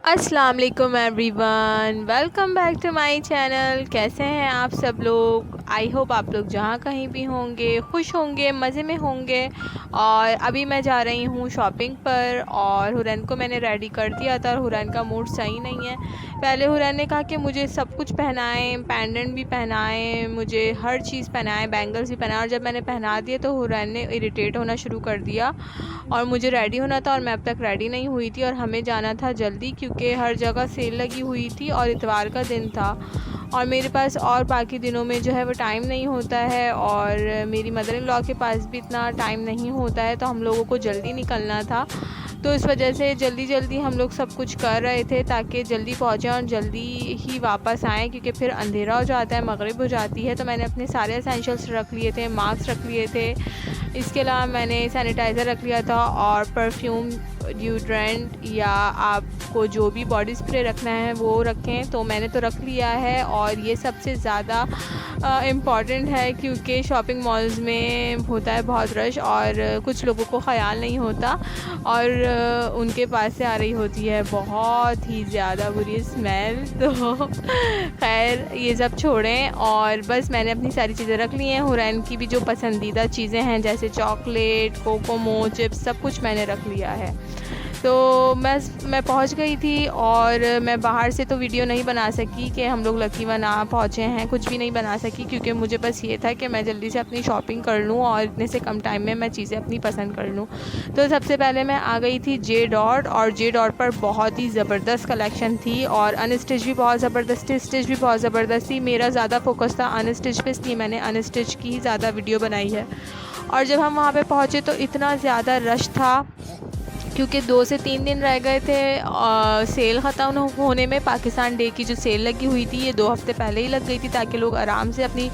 अस्सलाम वालेकुम everyone, welcome back to my channel. कैसे हैं आप सब लोग? आई होप आप लोग जहाँ कहीं भी होंगे खुश होंगे, मज़े में होंगे। और अभी मैं जा रही हूँ शॉपिंग पर और हुरैन को मैंने रेडी कर दिया था और हुरैन का मूड सही नहीं है। पहले हुरैन ने कहा कि मुझे सब कुछ पहनाएं, पेंडेंट भी पहनाएं, मुझे हर चीज़ पहनाएं, बैंगल्स भी पहनाएं। और जब मैंने पहना दिए तो हुरैन ने इरिटेट होना शुरू कर दिया और मुझे रेडी होना था और मैं अब तक रेडी नहीं हुई थी और हमें जाना था जल्दी क्योंकि हर जगह सेल लगी हुई थी और इतवार का दिन था और मेरे पास और बाकी दिनों में जो है वो टाइम नहीं होता है और मेरी मदर इन लॉ के पास भी इतना टाइम नहीं होता है, तो हम लोगों को जल्दी निकलना था। तो इस वजह से जल्दी जल्दी हम लोग सब कुछ कर रहे थे ताकि जल्दी पहुँचें और जल्दी ही वापस आएँ, क्योंकि फिर अंधेरा हो जाता है, मगरिब हो जाती है। तो मैंने अपने सारे एसेंशियल्स रख लिए थे, मास्क रख लिए थे, इसके अलावा मैंने सैनिटाइज़र रख लिया था और परफ्यूम, डिओड्रेंट या आपको जो भी बॉडी स्प्रे रखना है वो रखें। तो मैंने तो रख लिया है और ये सबसे ज़्यादा इम्पॉर्टेंट है क्योंकि शॉपिंग मॉल्स में होता है बहुत रश और कुछ लोगों को ख़याल नहीं होता और उनके पास से आ रही होती है बहुत ही ज़्यादा बुरी स्मेल। तो खैर ये सब छोड़ें और बस मैंने अपनी सारी चीज़ें रख ली हैं। हुरैन की भी जो पसंदीदा चीज़ें हैं जैसे चॉकलेट, कोकोमो चिप्स, सब कुछ मैंने रख लिया है। तो मैं पहुंच गई थी और मैं बाहर से तो वीडियो नहीं बना सकी कि हम लोग लकी वन आ पहुँचे हैं, कुछ भी नहीं बना सकी क्योंकि मुझे बस ये था कि मैं जल्दी से अपनी शॉपिंग कर लूँ और इतने से कम टाइम में मैं चीज़ें अपनी पसंद कर लूँ। तो सबसे पहले मैं आ गई थी जे डॉट और जे डॉट पर बहुत ही ज़बरदस्त कलेक्शन थी और अनस्टिच भी बहुत ज़बरदस्त थी, स्टिच भी बहुत ज़बरदस्त थी। मेरा ज़्यादा फोकस था अनस्टिच पे, इसलिए मैंने अनस्टिच की ही ज़्यादा वीडियो बनाई है। और जब हम वहाँ पे पहुँचे तो इतना ज़्यादा रश था क्योंकि 2 से 3 दिन रह गए थे सेल ख़त्म होने में। पाकिस्तान डे की जो सेल लगी हुई थी ये 2 हफ़्ते पहले ही लग गई थी ताकि लोग आराम से अपनी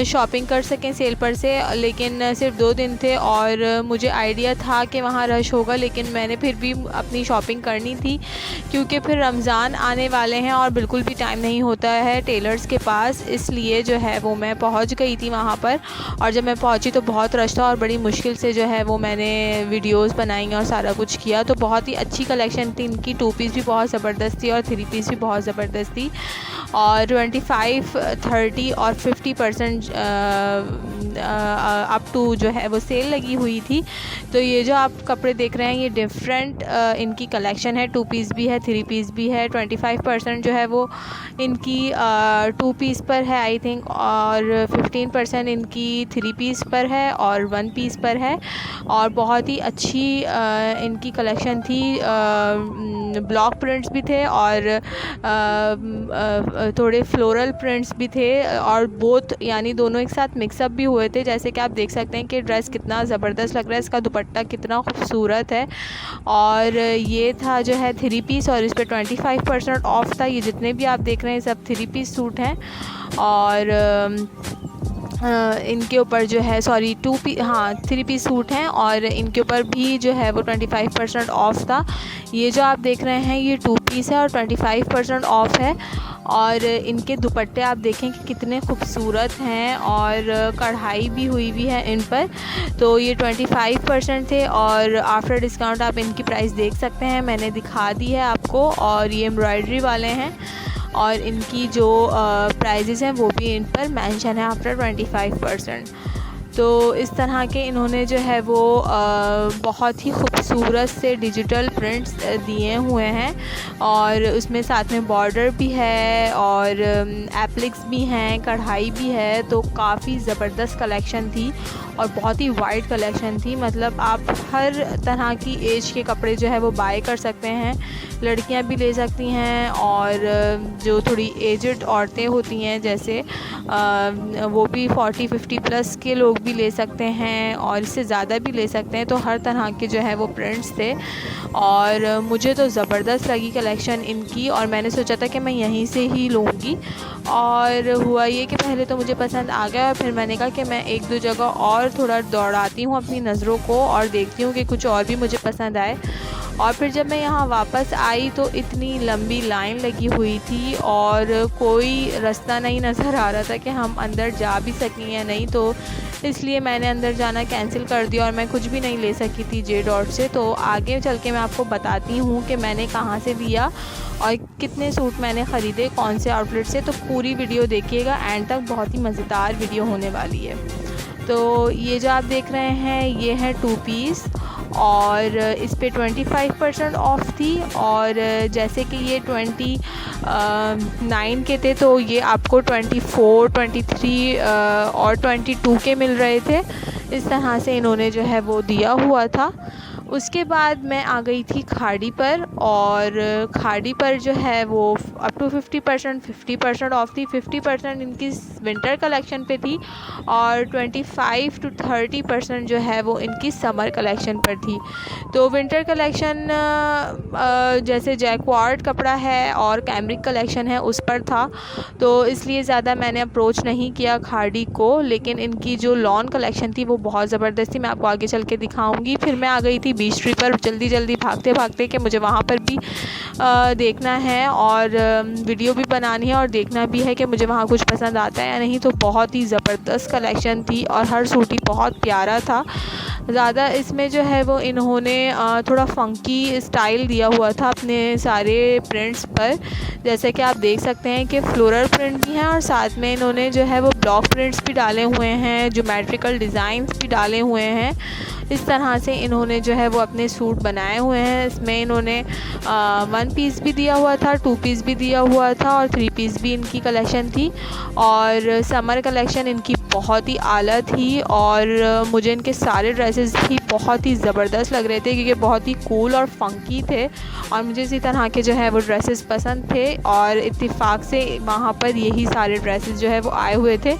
शॉपिंग कर सकें सेल पर से, लेकिन सिर्फ 2 दिन थे और मुझे आइडिया था कि वहाँ रश होगा, लेकिन मैंने फिर भी अपनी शॉपिंग करनी थी क्योंकि फिर रमज़ान आने वाले हैं और बिल्कुल भी टाइम नहीं होता है टेलर्स के पास, इसलिए जो है वो मैं पहुँच गई थी वहाँ पर। और जब मैं पहुँची तो बहुत रश था और बड़ी मुश्किल से जो है वो मैंने वीडियोज़ बनाई और सारा कुछ किया। तो बहुत ही अच्छी कलेक्शन थी इनकी, 2 पीस भी बहुत ज़बरदस्त थी और 3 पीस भी बहुत ज़बरदस्त थी और 25, 30 और 50% अप टू जो है वो सेल लगी हुई थी। तो ये जो आप कपड़े देख रहे हैं ये डिफरेंट इनकी कलेक्शन है, 2 पीस भी है, 3 पीस भी है। 25% जो है वो इनकी 2 पीस पर है आई थिंक और 15% इनकी 3 पीस पर है और 1 पीस पर है। और बहुत ही अच्छी इनकी कलेक्शन थी, ब्लॉक प्रिंट्स भी थे और थोड़े फ्लोरल प्रिंट्स भी थे और बोथ यानी दोनों एक साथ मिक्सअप भी हुए थे। जैसे कि आप देख सकते हैं कि ड्रेस कितना ज़बरदस्त लग रहा है, इसका दुपट्टा कितना खूबसूरत है। और ये था जो है 3 पीस और इस पर 25% ऑफ था। ये जितने भी आप देख रहे हैं सब 3 पीस सूट हैं और इनके ऊपर जो है 3 पीस सूट हैं और इनके ऊपर भी जो है वो 25% ऑफ था। ये जो आप देख रहे हैं ये 2 पीस है और 25% ऑफ है और इनके दुपट्टे आप देखें कि कितने खूबसूरत हैं और कढ़ाई भी हुई है इन पर। तो ये 25% थे और आफ्टर डिस्काउंट आप इनकी प्राइस देख सकते हैं, मैंने दिखा दी है आपको। और ये एम्ब्रॉयडरी वाले हैं और इनकी जो प्राइजेज़ हैं वो भी इन पर मेंशन है आफ्टर 25%। तो इस तरह के इन्होंने जो है वो बहुत ही खूबसूरत से डिजिटल प्रिंट्स दिए हुए हैं और उसमें साथ में बॉर्डर भी है और एप्लिक्स भी हैं, कढ़ाई भी है। तो काफ़ी ज़बरदस्त कलेक्शन थी और बहुत ही वाइड कलेक्शन थी, मतलब आप हर तरह की एज के कपड़े जो है वो बाय कर सकते हैं। लड़कियां भी ले सकती हैं और जो थोड़ी एजड औरतें होती हैं जैसे वो भी 40-50 प्लस के लोग भी ले सकते हैं और इससे ज़्यादा भी ले सकते हैं। तो हर तरह के जो है वो प्रिंट्स थे और मुझे तो ज़बरदस्त लगी कलेक्शन इनकी और मैंने सोचा था कि मैं यहीं से ही लूँगी। और हुआ ये कि पहले तो मुझे पसंद आ गया और फिर मैंने कहा कि मैं 1-2 जगह और थोड़ा दौड़ाती हूँ अपनी नज़रों को और देखती हूँ कि कुछ और भी मुझे पसंद आए। और फिर जब मैं यहाँ वापस आई तो इतनी लंबी लाइन लगी हुई थी और कोई रास्ता नहीं नज़र आ रहा था कि हम अंदर जा भी सकें या नहीं। तो इसलिए मैंने अंदर जाना कैंसिल कर दिया और मैं कुछ भी नहीं ले सकी थी जे डॉट से। तो आगे चल के मैं आपको बताती हूँ कि मैंने कहाँ से लिया और कितने सूट मैंने ख़रीदे कौन से आउटलेट से। तो पूरी वीडियो देखिएगा एंड तक, बहुत ही मज़ेदार वीडियो होने वाली है। तो ये जो आप देख रहे हैं ये है 2 पीस और इस पे 25% ऑफ थी। और जैसे कि ये 29 के थे तो ये आपको 24, 23 और 22 के मिल रहे थे। इस तरह से इन्होंने जो है वो दिया हुआ था। उसके बाद मैं आ गई थी खाड़ी पर, और खाड़ी पर जो है वो अप टू 50% ऑफ थी। 50% इनकी विंटर कलेक्शन पे थी और 25 to 30% जो है वो इनकी समर कलेक्शन पर थी। तो विंटर कलेक्शन जैसे जैक्वार्ड कपड़ा है और कैमरिक कलेक्शन है उस पर था, तो इसलिए ज़्यादा मैंने अप्रोच नहीं किया खाड़ी को। लेकिन इनकी जो लॉन कलेक्शन थी वो बहुत ज़बरदस्त थी, मैं आपको आगे चल के दिखाऊंगी। फिर मैं आ गई थी बीच ट्री पर जल्दी भागते भागते कि मुझे वहाँ पर भी देखना है और वीडियो भी बनानी है और देखना भी है कि मुझे वहाँ कुछ पसंद आता है या नहीं। तो बहुत ही ज़बरदस्त कलेक्शन थी और हर सूट ही बहुत प्यारा था। ज़्यादा इसमें जो है वो इन्होंने थोड़ा फ़ंकी स्टाइल दिया हुआ था अपने सारे प्रिंट्स पर। जैसे कि आप देख सकते हैं कि फ्लोरल प्रिंट भी हैं और साथ में इन्होंने जो है वो ब्लॉक प्रिंट्स भी डाले हुए हैं, ज्योमेट्रिकल डिज़ाइंस भी डाले हुए हैं। इस तरह से इन्होंने जो है वो अपने सूट बनाए हुए हैं। इसमें इन्होंने 1 पीस भी दिया हुआ था, 2 पीस भी दिया हुआ था और 3 पीस भी इनकी कलेक्शन थी। और समर कलेक्शन इनकी बहुत ही आला थी और मुझे इनके सारे ड्रेसेस भी बहुत ही ज़बरदस्त लग रहे थे क्योंकि बहुत ही कूल और फंकी थे और मुझे इसी तरह के जो है वो ड्रेसेस पसंद थे। और इत्तेफाक से वहाँ पर यही सारे ड्रेसेस जो है वो आए हुए थे।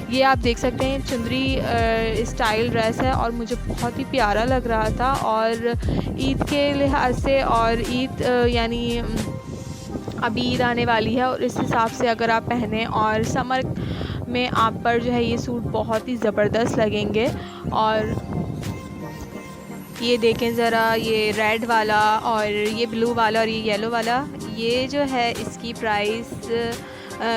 ये आप देख सकते हैं चुंदरी स्टाइल ड्रेस है और मुझे बहुत ही प्यारा लग रहा था। और ईद के लिहाज से, और ईद यानी अभी ईद आने वाली है और इस हिसाब से अगर आप पहने और समर में आप पर जो है ये सूट बहुत ही ज़बरदस्त लगेंगे। और ये देखें ज़रा, ये रेड वाला और ये ब्लू वाला और ये येलो वाला, ये जो है इसकी प्राइस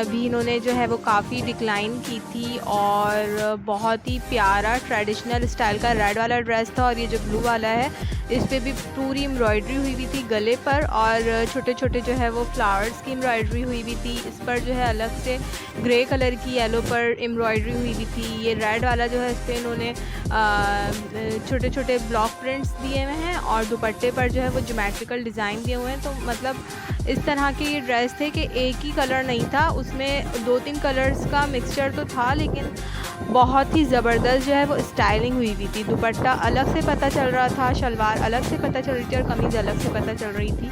भी इन्होंने जो है वो काफ़ी डिक्लाइन की थी। और बहुत ही प्यारा ट्रेडिशनल स्टाइल का रेड वाला ड्रेस था। और ये जो ब्लू वाला है इस पे भी पूरी एम्ब्रॉयडरी हुई हुई थी गले पर और छोटे छोटे जो है वो फ्लावर्स की एम्ब्रॉयडरी हुई हुई थी। इस पर जो है अलग से ग्रे कलर की येलो पर एम्ब्रॉयडरी हुई हुई थी। ये रेड वाला जो है इस पर इन्होंने छोटे छोटे ब्लॉक प्रिंट्स दिए हुए हैं और दुपट्टे पर जो है वो ज्योमेट्रिकल डिज़ाइन दिए हुए हैं। तो मतलब इस तरह के ये ड्रेस थे कि एक ही कलर नहीं था, उसमें 2-3 कलर्स का मिक्सचर तो था, लेकिन बहुत ही ज़बरदस्त जो है वो स्टाइलिंग हुई हुई थी। दुपट्टा अलग से पता चल रहा था, शलवार अलग से पता चल रही थी और कमीज़ अलग से पता चल रही थी।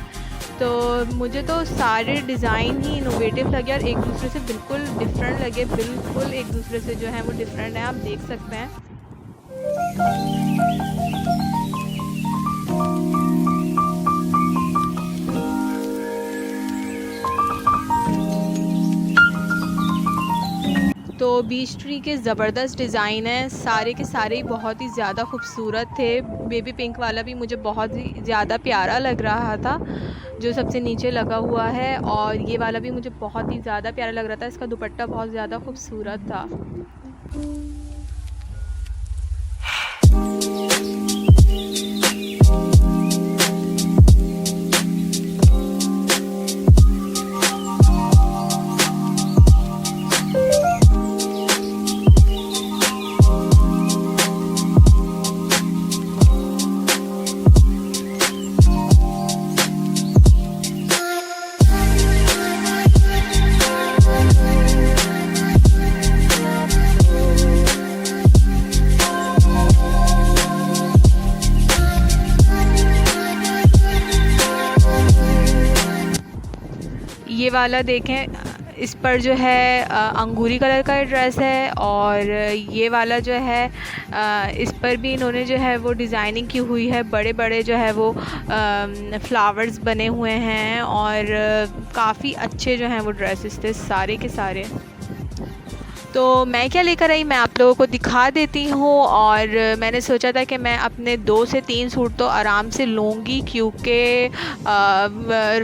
तो मुझे तो सारे डिज़ाइन ही इनोवेटिव लगे और एक दूसरे से बिल्कुल डिफरेंट लगे, बिल्कुल एक दूसरे से जो है वो डिफरेंट है, आप देख सकते हैं। तो बीच ट्री के ज़बरदस्त डिज़ाइन है, सारे के सारे ही बहुत ही ज़्यादा खूबसूरत थे। बेबी पिंक वाला भी मुझे बहुत ही ज़्यादा प्यारा लग रहा था जो सबसे नीचे लगा हुआ है, और ये वाला भी मुझे बहुत ही ज़्यादा प्यारा लग रहा था। इसका दुपट्टा बहुत ज़्यादा खूबसूरत था। ये वाला देखें, इस पर जो है अंगूरी कलर का ड्रेस है और ये वाला जो है इस पर भी इन्होंने जो है वो डिज़ाइनिंग की हुई है। बड़े बड़े जो है वो फ्लावर्स बने हुए हैं और काफ़ी अच्छे जो हैं वो ड्रेसेस थे सारे के सारे। तो मैं क्या लेकर आई मैं आप लोगों को दिखा देती हूँ। और मैंने सोचा था कि मैं अपने 2 से 3 सूट तो आराम से लूँगी, क्योंकि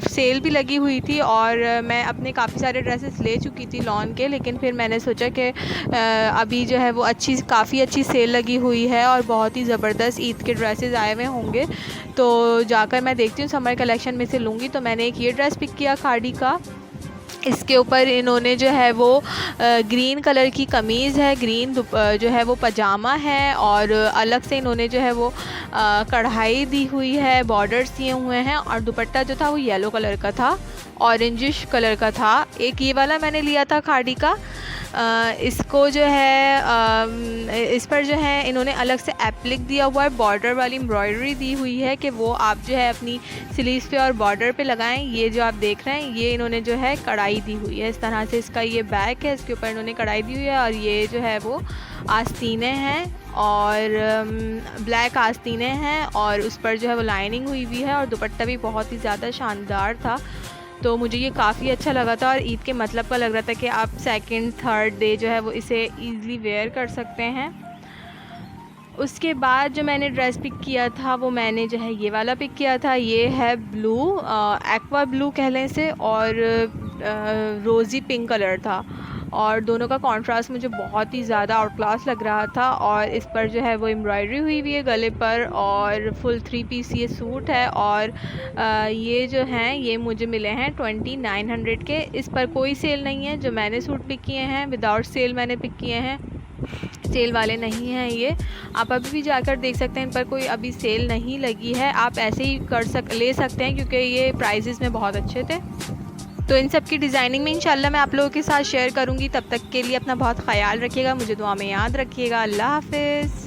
सेल भी लगी हुई थी और मैं अपने काफ़ी सारे ड्रेसेस ले चुकी थी लॉन के। लेकिन फिर मैंने सोचा कि अभी जो है वो काफ़ी अच्छी सेल लगी हुई है और बहुत ही ज़बरदस्त ईद के ड्रेसेस आए हुए होंगे, तो जाकर मैं देखती हूँ समर कलेक्शन में से लूँगी। तो मैंने एक ये ड्रेस पिक किया खाड़ी का। इसके ऊपर इन्होंने जो है वो ग्रीन कलर की कमीज़ है, ग्रीन जो है वो पजामा है, और अलग से इन्होंने जो है वो कढ़ाई दी हुई है, बॉर्डर्स दिए हुए हैं, और दुपट्टा जो था वो येलो कलर का था, ऑरेंजिश कलर का था। एक ये वाला मैंने लिया था खाड़ी का। इसको जो है इस पर जो है इन्होंने अलग से एप्लिक दिया हुआ है, बॉर्डर वाली एम्ब्रॉयडरी दी हुई है कि वो आप जो है अपनी स्लीव्स पे और बॉर्डर पे लगाएं। ये जो आप देख रहे हैं ये इन्होंने जो है कढ़ाई दी हुई है। इस तरह से इसका ये बैक है, इसके ऊपर इन्होंने कढ़ाई दी हुई है, और ये जो है वो आस्तीनें हैं और ब्लैक आस्तीनें हैं, और उस पर जो है वो लाइनिंग हुई हुई है, और दुपट्टा भी बहुत ही ज़्यादा शानदार था। तो मुझे ये काफ़ी अच्छा लगा था और ईद के मतलब का लग रहा था कि आप सेकंड थर्ड डे जो है वो इसे ईज़िली वेयर कर सकते हैं। उसके बाद जो मैंने ड्रेस पिक किया था वो मैंने जो है ये वाला पिक किया था। ये है ब्लू, एक्वा ब्लू कह लें इसे, और रोज़ी पिंक कलर था, और दोनों का कॉन्ट्रास्ट मुझे बहुत ही ज़्यादा आउट क्लास लग रहा था। और इस पर जो है वो एम्ब्रॉयडरी हुई हुई है गले पर, और फुल 3 पीस ये सूट है। और ये जो हैं ये मुझे मिले हैं 2900 के। इस पर कोई सेल नहीं है। जो मैंने सूट पिक किए हैं विदाउट सेल मैंने पिक किए हैं, सेल वाले नहीं हैं ये। आप अभी भी जाकर देख सकते हैं, इन पर कोई अभी सेल नहीं लगी है। आप ऐसे ही ले सकते हैं क्योंकि ये प्राइसेस में बहुत अच्छे थे। तो इन सब की डिज़ाइनिंग में इंशाल्लाह मैं आप लोगों के साथ शेयर करूंगी। तब तक के लिए अपना बहुत ख्याल रखिएगा, मुझे दुआ में याद रखिएगा। अल्लाह हाफ़िज़।